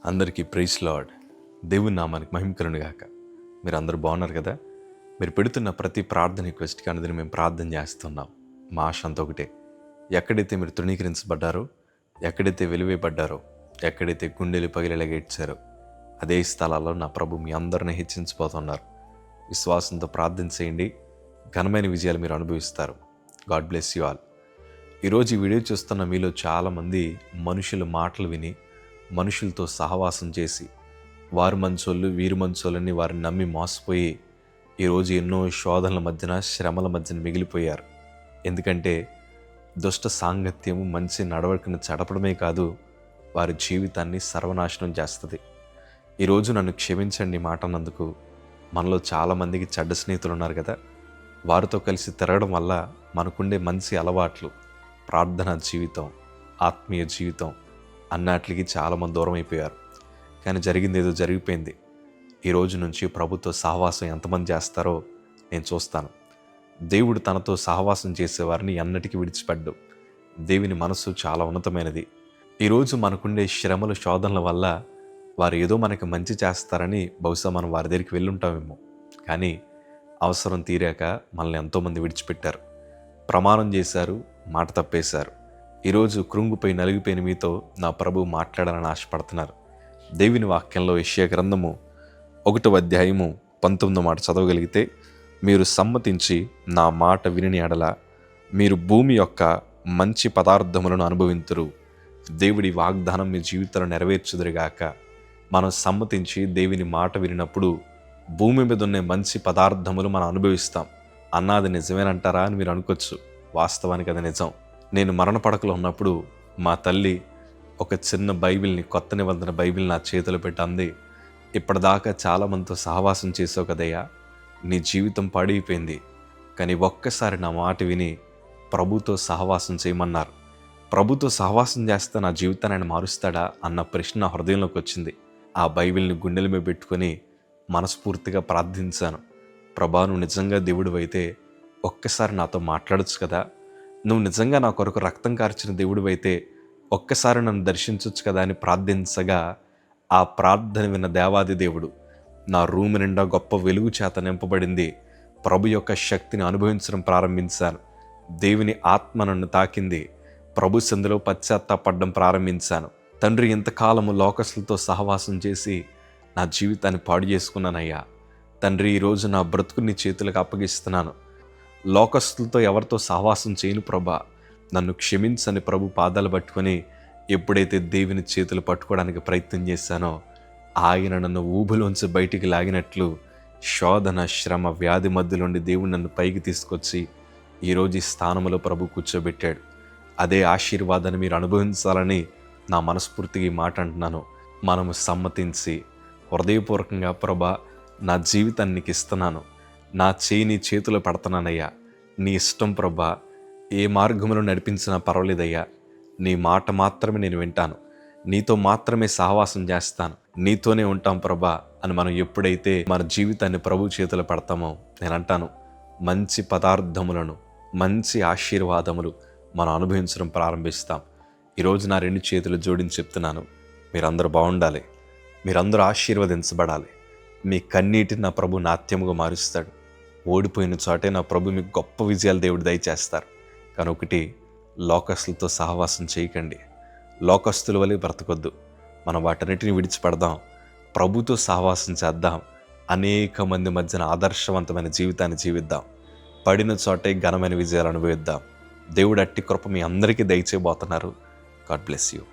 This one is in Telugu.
అందరికీ ప్రైజ్ లార్డ్. దేవుని నామానికి మహిమ కలుగును గాక. మీరు అందరూ బాగున్నారు కదా? మీరు పెడుతున్న ప్రతి ప్రార్థన రిక్వెస్ట్కి అనేది మేము ప్రార్థన చేస్తున్నాం. మా ఆశ అంతా ఒకటే, ఎక్కడైతే మీరు తృణీకరించబడ్డారో, ఎక్కడైతే వెలివేయబడ్డారో, ఎక్కడైతే గుండెలు పగిలేలాగా ఏడ్చారో అదే స్థలాల్లో నా ప్రభు మీ అందరిని హెచ్చించిపోతున్నారు. విశ్వాసంతో ప్రార్థన చేయండి, ఘనమైన విజయాలు మీరు అనుభవిస్తారు. God bless you all. ఈరోజు ఈ వీడియో చూస్తున్న మీలో చాలామంది మనుషుల మాటలు విని, మనుషులతో సహవాసం చేసి, వారు మంచోళ్ళు వీరు మంచోళ్ళని వారిని నమ్మి మోసపోయి ఈరోజు ఎన్నో శోధనల మధ్యన, శ్రమల మధ్యన మిగిలిపోయారు. ఎందుకంటే దుష్ట సాంగత్యము మంచి నడవడికను చెడపడమే కాదు, వారి జీవితాన్ని సర్వనాశనం చేస్తుంది. ఈరోజు నన్ను క్షమించండి మాట అన్నందుకు. మనలో చాలామందికి చెడ్డ స్నేహితులు ఉన్నారు కదా, వారితో కలిసి తిరగడం వల్ల మనకుండే మంచి అలవాట్లు, ప్రార్థనా జీవితం, ఆత్మీయ జీవితం అన్నట్లకి చాలామంది దూరం అయిపోయారు. కానీ జరిగింది ఏదో జరిగిపోయింది. ఈ రోజు నుంచి ప్రభుత్వ సహవాసం ఎంతమంది చేస్తారో నేను చూస్తాను. దేవుడు తనతో సహవాసం చేసేవారిని ఎన్నటికీ విడిచిపెట్టడు. దేవుని మనసు చాలా ఉన్నతమైనది. ఈరోజు మనకుండే శ్రమల శోధనల వల్ల వారు ఏదో మనకి మంచి చేస్తారని బహుశా మనం వారి దగ్గరికి వెళ్ళుంటామేమో. కానీ అవసరం తీరాక మనల్ని ఎంతోమంది విడిచిపెట్టారు, ప్రమాణం చేశారు, మాట తప్పేశారు. ఈరోజు కృంగిపోయి నలిగిపోయిన మీతో నా ప్రభు మాట్లాడాలని ఆశపడుతున్నారు. దేవుని వాక్యంలో యెషయా గ్రంథము 1వ అధ్యాయము 19వ మాట చదవగలిగితే, మీరు సమ్మతించి నా మాట విని ఎడల మీరు భూమి యొక్క మంచి పదార్థములను అనుభవింతురు. దేవుడి వాగ్దానం మీ జీవితంలో నెరవేర్చుదురుగాక. మనం సమ్మతించి దేవుని మాట వినినప్పుడు భూమి మీద ఉన్న మంచి పదార్థములు మనం అనుభవిస్తాం. అన్నది నిజమేనంటారా అని మీరు అనుకోవచ్చు. వాస్తవానికి అది నిజం. నేను మరణ పడకలో ఉన్నప్పుడు మా తల్లి ఒక చిన్న బైబిల్ని, కొత్త నిబంధన బైబిల్ నా చేతిలో పెట్టి అంది, ఇప్పటిదాకా చాలామందితో సహవాసం చేసావు కదయ్యా, నీ జీవితం పాడైపోయింది. కానీ ఒక్కసారి నా మాట విని ప్రభుతో సహవాసం చేయమన్నారు. ప్రభుతో సహవాసం చేస్తే నా జీవితాన్ని ఆయన మారుస్తాడా అన్న ప్రశ్న నా హృదయంలోకి వచ్చింది. ఆ బైబిల్ని గుండెల మీద పెట్టుకొని మనస్ఫూర్తిగా ప్రార్థించాను. ప్రభా, నువ్వు నిజంగా దేవుడు అయితే ఒక్కసారి నాతో మాట్లాడచ్చు కదా, నువ్వు నిజంగా నా కొరకు రక్తం కార్చిన దేవుడు అయితే ఒక్కసారి నన్ను దర్శించవచ్చు కదా అని ప్రార్థించగా, ఆ ప్రార్థన విన్న దేవాది దేవుడు నా రూమ్ నిండా గొప్ప వెలుగు చేత నింపబడింది. ప్రభు యొక్క శక్తిని అనుభవించడం ప్రారంభించాను. దేవుని ఆత్మ నన్ను తాకింది. ప్రభు సందులో పశ్చాత్తాపడడం ప్రారంభించాను. తండ్రి, ఇంతకాలము లోకస్తులతో సహవాసం చేసి నా జీవితాన్ని పాడు చేసుకున్నానయ్యా. తండ్రి, ఈరోజు నా బ్రతుకుని చేతులకు అప్పగిస్తున్నాను. లోకస్తులతో ఎవరితో సహవాసం చేయను ప్రభా, నన్ను క్షమించని ప్రభు పాదాలు పట్టుకొని ఎప్పుడైతే దేవుని చేతులు పట్టుకోవడానికి ప్రయత్నం చేశానో, ఆయన నన్ను ఊబులోంచి బయటికి లాగినట్లు శోధన, శ్రమ, వ్యాధి మధ్యలోండి దేవుడు నన్ను పైకి తీసుకొచ్చి ఈరోజు ఈ స్థానంలో ప్రభు కూర్చోబెట్టాడు. అదే ఆశీర్వాదాన్ని మీరు అనుభవించాలని నా మనస్ఫూర్తిగా ఈ మాట అంటున్నాను. మనము సమ్మతించి హృదయపూర్వకంగా, ప్రభా, నా జీవితాన్ని నీకు ఇస్తున్నాను, నా చేయి నీ చేతిలో పెడుతున్నానయ్యా, నీ ఇష్టం ప్రభా, ఏ మార్గంలో నడిపించినా పర్వాలేదయ్యా, నీ మాట మాత్రమే నేను వింటాను, నీతో మాత్రమే సహవాసం చేస్తాను, నీతోనే ఉంటాం ప్రభా అని మనం ఎప్పుడైతే మన జీవితాన్ని ప్రభు చేతిలో పెడతామో, నేను అంటాను, మంచి పదార్థములను, మంచి ఆశీర్వాదములు మనం అనుభవించడం ప్రారంభిస్తాం. ఈరోజు నా 2 చేతులు జోడించి చెప్తున్నాను, మీరందరూ బాగుండాలి, మీరందరూ ఆశీర్వదించబడాలి. మీ కన్నీటిని నా ప్రభు నాట్యముగా మారుస్తాడు. ఓడిపోయిన చోటే నా ప్రభు మీకు గొప్ప విజయాలు దేవుడు దయచేస్తారు. కానీ ఒకటి, లోకస్తులతో సహవాసం చేయకండి. లోకస్తుల వలె బ్రతకొద్దు. మనం వాటన్నిటిని విడిచిపెడదాం, ప్రభుతో సహవాసం చేద్దాం. అనేక మంది మధ్యన ఆదర్శవంతమైన జీవితాన్ని జీవిద్దాం. పడిన చోటే ఘనమైన విజయాలు అనుభవిద్దాం. దేవుడు అట్టి కృప మీ అందరికీ దయచేయబోతున్నారు. God bless you.